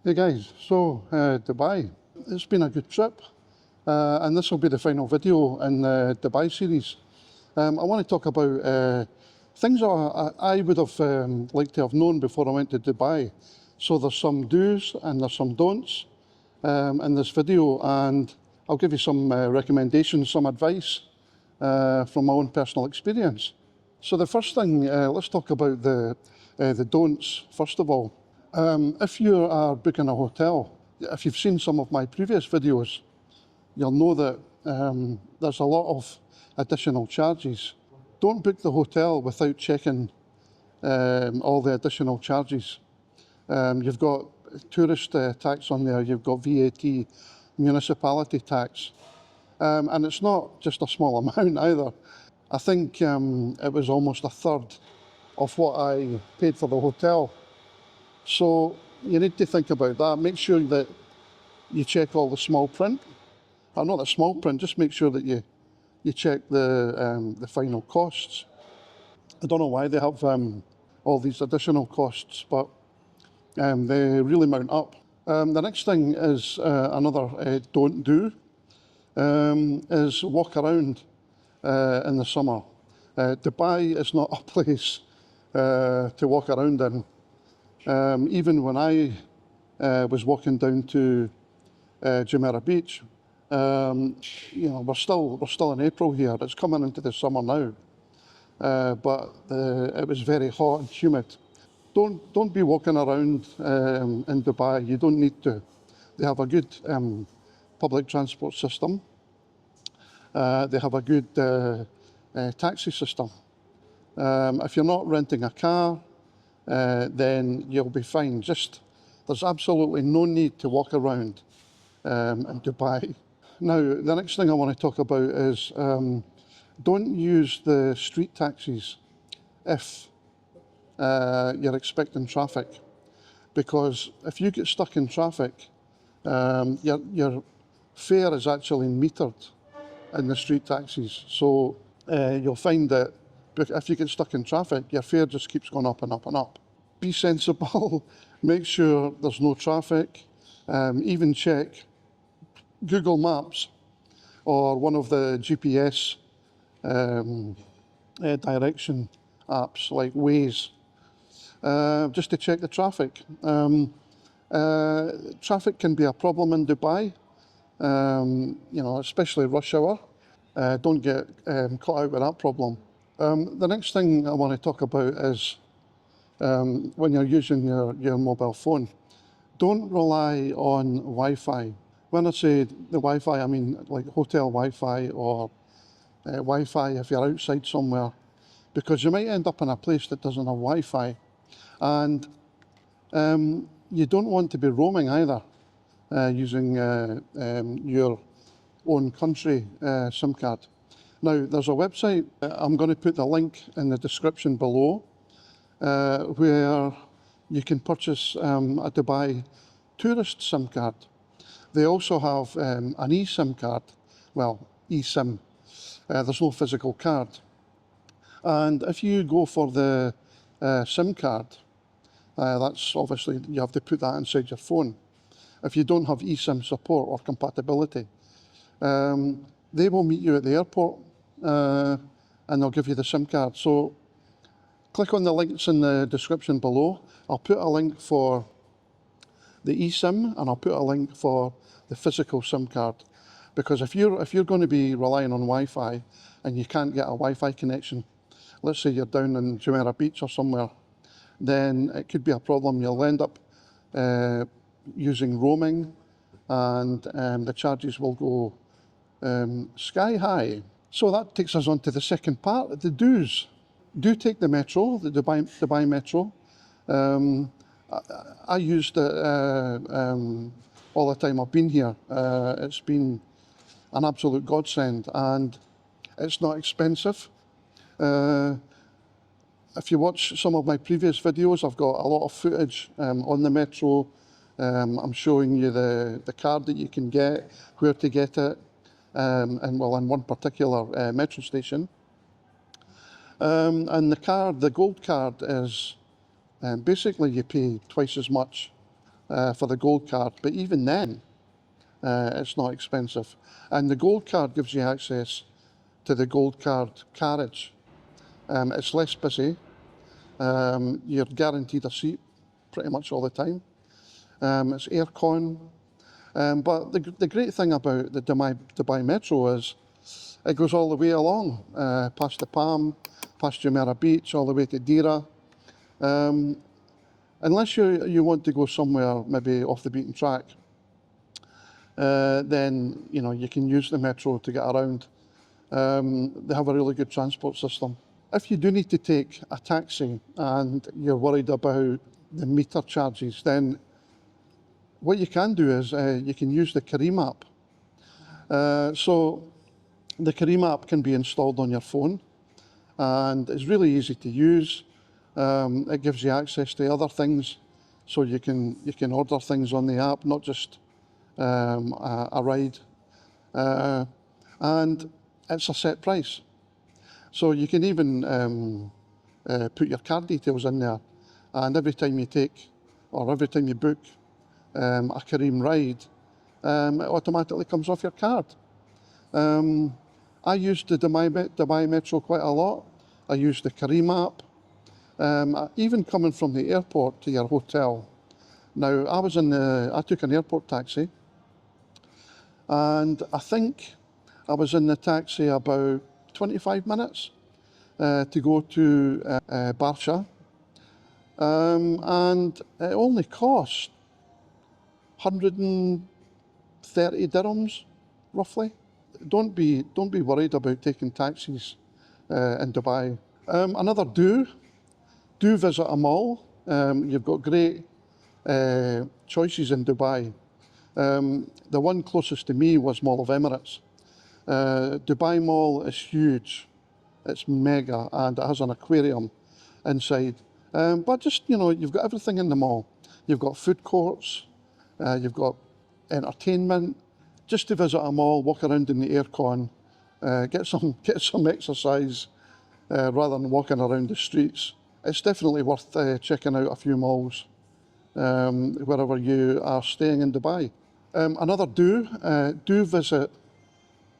Hey guys, so Dubai, it's been a good trip and this will be the final video in the Dubai series. I want to talk about things I would have liked to have known before I went to Dubai. So there's some do's and there's some don'ts in this video, and I'll give you some recommendations, some advice from my own personal experience. So the first thing, let's talk about the don'ts first of all. If you are booking a hotel, if you've seen some of my previous videos, you'll know that there's a lot of additional charges. Don't book the hotel without checking all the additional charges. You've got tourist tax on there, you've got VAT, municipality tax, and it's not just a small amount either. I think it was almost a third of what I paid for the hotel. So you need to think about that. Make sure that you check all the small print, or not the small print, just make sure that you check the final costs. I don't know why they have all these additional costs, but they really mount up. The next thing is another don't do, is walk around in the summer. Dubai is not a place to walk around in. Even when I was walking down to Jumeirah Beach, we're still in April here. It's coming into the summer now, but it was very hot and humid. Don't be walking around in Dubai. You don't need to. They have a good public transport system. They have a good taxi system. If you're not renting a car, then you'll be fine. There's absolutely no need to walk around in Dubai. Now, the next thing I want to talk about is don't use the street taxis if you're expecting traffic, because if you get stuck in traffic, your fare is actually metered in the street taxis. So you'll find that if you get stuck in traffic, your fare just keeps going up and up and up. Be sensible, make sure there's no traffic, even check Google Maps or one of the GPS direction apps like Waze, just to check the traffic. Traffic can be a problem in Dubai, especially rush hour. Don't get caught out with that problem. The next thing I want to talk about is when you're using your mobile phone, don't rely on Wi-Fi. When I say the Wi-Fi, I mean like hotel Wi-Fi or Wi-Fi if you're outside somewhere, because you might end up in a place that doesn't have Wi-Fi, and you don't want to be roaming either using your own country SIM card. Now, there's a website, I'm going to put the link in the description below, where you can purchase a Dubai tourist SIM card. They also have an eSIM card, well, eSIM, there's no physical card. And if you go for the SIM card, that's obviously, you have to put that inside your phone. If you don't have eSIM support or compatibility, they will meet you at the airport and they'll give you the SIM card. So click on the links in the description below. I'll put a link for the eSIM and I'll put a link for the physical SIM card. Because if you're going to be relying on Wi-Fi and you can't get a Wi-Fi connection, let's say you're down in Jumeirah Beach or somewhere, then it could be a problem. You'll end up using roaming, and the charges will go sky high. So that takes us on to the second part, the do's. Do take the metro, the Dubai Metro. I used it all the time I've been here. It's been an absolute godsend, and it's not expensive. If you watch some of my previous videos, I've got a lot of footage on the metro. I'm showing you the card that you can get, where to get it, and well, in one particular metro station. And the gold card is basically you pay twice as much for the gold card, but even then, it's not expensive. And the gold card gives you access to the gold card carriage. It's less busy. You're guaranteed a seat pretty much all the time. It's aircon. But the great thing about the Dubai Metro is it goes all the way along, past the Palm, past Jumeirah Beach, all the way to Deira. Unless you want to go somewhere maybe off the beaten track, then you can use the metro to get around. They have a really good transport system. If you do need to take a taxi and you're worried about the meter charges, then what you can do is you can use the Careem App. So the Careem App can be installed on your phone, and it's really easy to use. It gives you access to other things, so you can order things on the app, not just a ride. And it's a set price. So you can even put your card details in there, and every time you take, or every time you book a Careem ride, it automatically comes off your card. I used the Dubai Metro quite a lot. I used the Careem App. Even coming from the airport to your hotel. Now, I took an airport taxi, and I think I was in the taxi about 25 minutes to go to Barsha, and it only cost 130 dirhams, roughly. Don't be worried about taking taxis in Dubai. Another do visit a mall. You've got great choices in Dubai. The one closest to me was Mall of Emirates. Dubai Mall is huge. It's mega, and it has an aquarium inside. But just, you've got everything in the mall. You've got food courts, you've got entertainment. Just to visit a mall, walk around in the aircon, get some exercise rather than walking around the streets. It's definitely worth checking out a few malls wherever you are staying in Dubai. Another do visit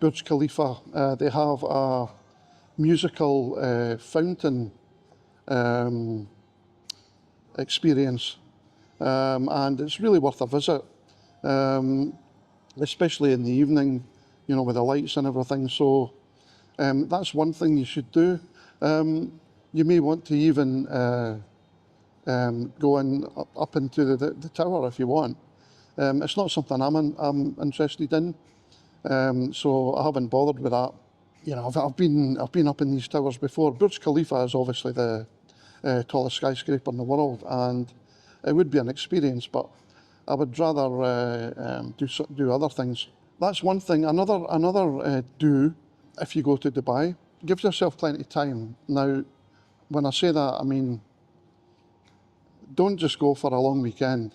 Burj Khalifa. They have a musical fountain experience, and it's really worth a visit, especially in the evening, with the lights and everything. So that's one thing you should do. You may want to even go up into the tower if you want. It's not something I'm interested in, so I haven't bothered with that. I've been up in these towers before. Burj Khalifa is obviously the tallest skyscraper in the world, and it would be an experience, but I would rather do other things. That's one thing. Another do, if you go to Dubai, give yourself plenty of time. Now, when I say that, I mean, don't just go for a long weekend,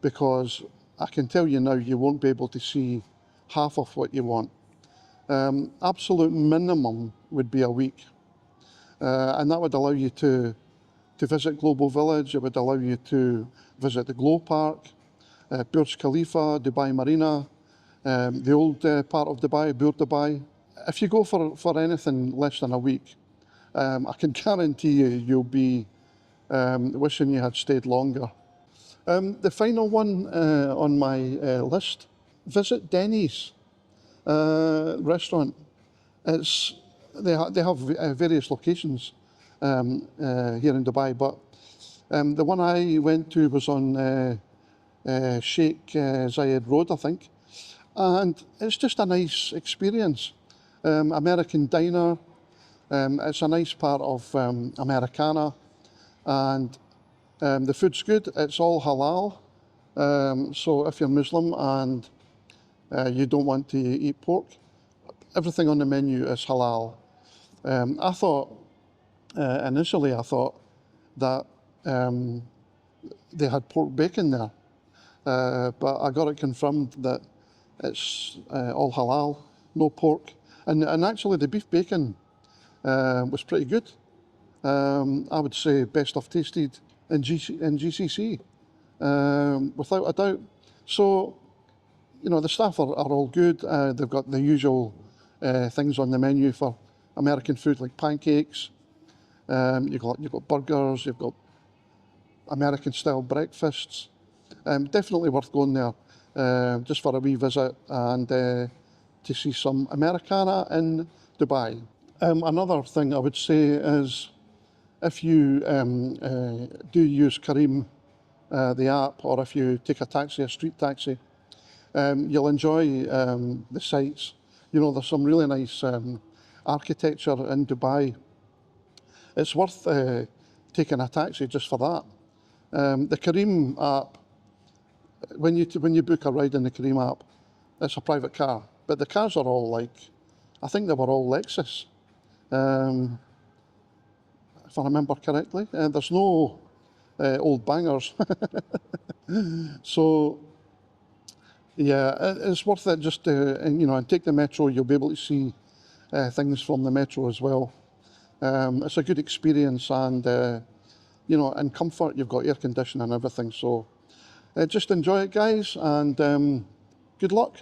because I can tell you now, you won't be able to see half of what you want. Absolute minimum would be a week, and that would allow you to visit Global Village. It would allow you to visit the Glow Park, Burj Khalifa, Dubai Marina, the old part of Dubai, Bur Dubai. If you go for anything less than a week, I can guarantee you'll be wishing you had stayed longer. The final one on my list, visit Denny's restaurant. They have various locations here in Dubai, but the one I went to was on Sheikh Zayed Road, I think, and it's just a nice experience. American diner. It's a nice part of Americana, and the food's good. It's all halal, so if you're Muslim and you don't want to eat pork, everything on the menu is halal. I thought, initially I thought that they had pork bacon there, but I got it confirmed that it's all halal, no pork. And actually the beef bacon was pretty good. I would say best I've tasted in GCC. without a doubt. So, you know, the staff are all good. They've got the usual things on the menu for American food, like pancakes. You've got burgers. You've got American style breakfasts. Definitely worth going there just for a wee visit and to see some Americana in Dubai. Another thing I would say is if you do use Careem, the app, or if you take a taxi, a street taxi, you'll enjoy the sights. You know, there's some really nice architecture in Dubai. It's worth taking a taxi just for that. The Careem app, when you book a ride in the Careem app, it's a private car, but the cars are all like, I think they were all Lexus, if I remember correctly. There's no old bangers, so yeah, it's worth it just to, and take the metro. You'll be able to see things from the metro as well. It's a good experience, and in comfort. You've got air conditioning and everything, so just enjoy it, guys, and good luck.